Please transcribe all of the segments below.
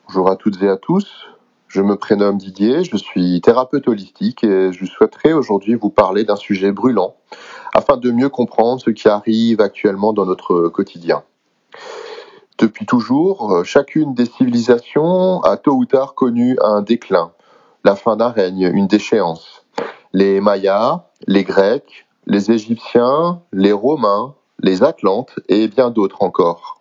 Bonjour à toutes et à tous, je me prénomme Didier, je suis thérapeute holistique et je souhaiterais aujourd'hui vous parler d'un sujet brûlant afin de mieux comprendre ce qui arrive actuellement dans notre quotidien. Depuis toujours, chacune des civilisations a tôt ou tard connu un déclin, la fin d'un règne, une déchéance. Les Mayas, les Grecs, les Égyptiens, les Romains, les Atlantes et bien d'autres encore.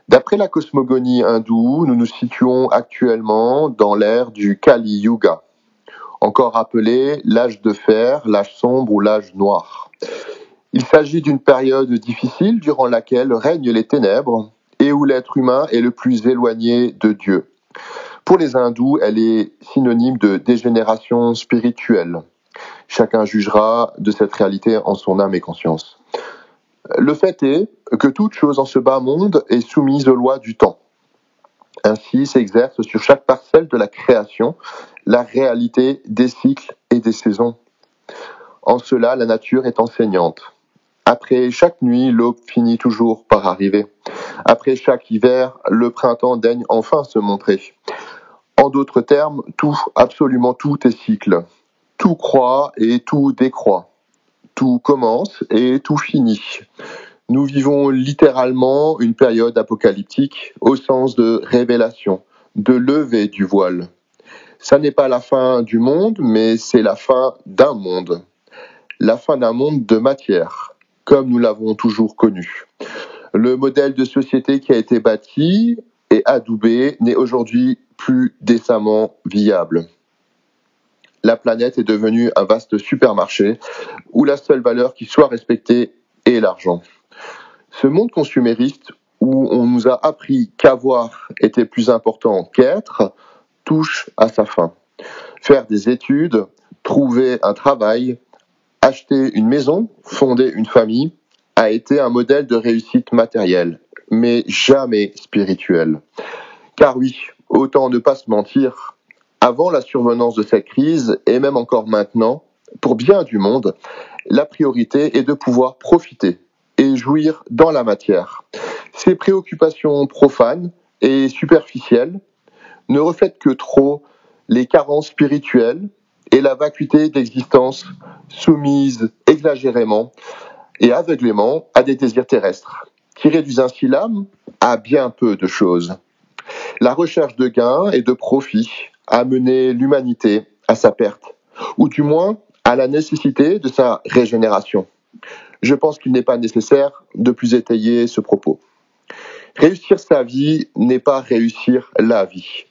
D'après la cosmogonie hindoue, nous nous situons actuellement dans l'ère du Kali Yuga, encore appelé l'âge de fer, l'âge sombre ou l'âge noir. Il s'agit d'une période difficile durant laquelle règnent les ténèbres et où l'être humain est le plus éloigné de Dieu. Pour les hindous, elle est synonyme de dégénération spirituelle. Chacun jugera de cette réalité en son âme et conscience. Le fait est que toute chose en ce bas monde est soumise aux lois du temps. Ainsi s'exerce sur chaque parcelle de la création la réalité des cycles et des saisons. En cela, la nature est enseignante. Après chaque nuit, l'aube finit toujours par arriver. Après chaque hiver, le printemps daigne enfin se montrer. En d'autres termes, tout, absolument tout est cycle. Tout croît et tout décroît. Tout commence et tout finit. Nous vivons littéralement une période apocalyptique au sens de révélation, de levée du voile. Ça n'est pas la fin du monde, mais c'est la fin d'un monde. La fin d'un monde de matière, comme nous l'avons toujours connu. Le modèle de société qui a été bâti et adoubé n'est aujourd'hui plus décemment viable. La planète est devenue un vaste supermarché où la seule valeur qui soit respectée est l'argent. Ce monde consumériste où on nous a appris qu'avoir était plus important qu'être touche à sa fin. Faire des études, trouver un travail, acheter une maison, fonder une famille a été un modèle de réussite matérielle, mais jamais spirituelle. Car oui, autant ne pas se mentir, avant la survenance de cette crise, et même encore maintenant, pour bien du monde, la priorité est de pouvoir profiter et jouir dans la matière. Ces préoccupations profanes et superficielles ne reflètent que trop les carences spirituelles et la vacuité d'existence soumise exagérément et aveuglément à des désirs terrestres, qui réduisent ainsi l'âme à bien peu de choses. La recherche de gains et de profits a mené l'humanité à sa perte, ou du moins à la nécessité de sa régénération. Je pense qu'il n'est pas nécessaire de plus étayer ce propos. Réussir sa vie n'est pas réussir la vie.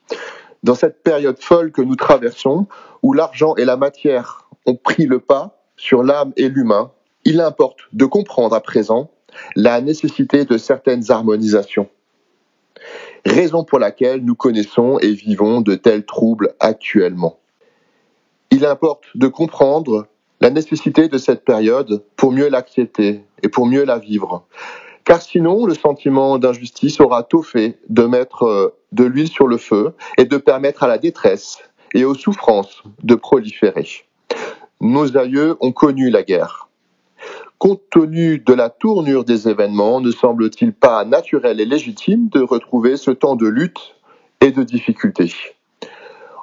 Dans cette période folle que nous traversons, où l'argent et la matière ont pris le pas sur l'âme et l'humain, il importe de comprendre à présent la nécessité de certaines harmonisations. Raison pour laquelle nous connaissons et vivons de tels troubles actuellement. Il importe de comprendre la nécessité de cette période pour mieux l'accepter et pour mieux la vivre. Car sinon, le sentiment d'injustice aura tôt fait de mettre de l'huile sur le feu et de permettre à la détresse et aux souffrances de proliférer. Nos aïeux ont connu la guerre. Compte tenu de la tournure des événements, ne semble-t-il pas naturel et légitime de retrouver ce temps de lutte et de difficulté?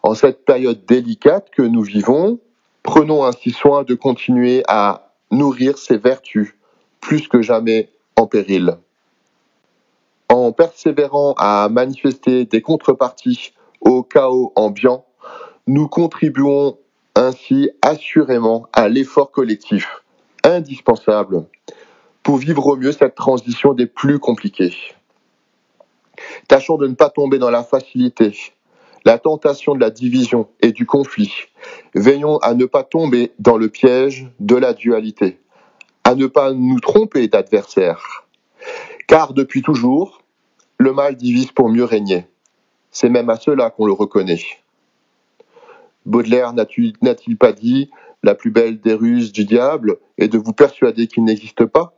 En cette période délicate que nous vivons, prenons ainsi soin de continuer à nourrir ces vertus, plus que jamais en péril. En persévérant à manifester des contreparties au chaos ambiant, nous contribuons ainsi assurément à l'effort collectif, indispensable, pour vivre au mieux cette transition des plus compliquées. Tâchons de ne pas tomber dans la facilité, la tentation de la division et du conflit. Veillons à ne pas tomber dans le piège de la dualité, à ne pas nous tromper d'adversaire. Car depuis toujours, le mal divise pour mieux régner. C'est même à cela qu'on le reconnaît. Baudelaire n'a-t-il pas dit « La plus belle des ruses du diable est de vous persuader qu'il n'existe pas ?»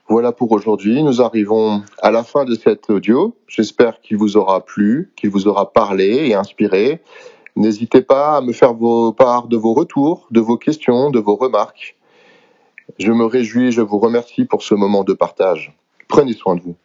Voilà pour aujourd'hui, nous arrivons à la fin de cet audio. J'espère qu'il vous aura plu, qu'il vous aura parlé et inspiré. N'hésitez pas à me faire part de vos retours, de vos questions, de vos remarques. Je me réjouis et je vous remercie pour ce moment de partage. Prenez soin de vous.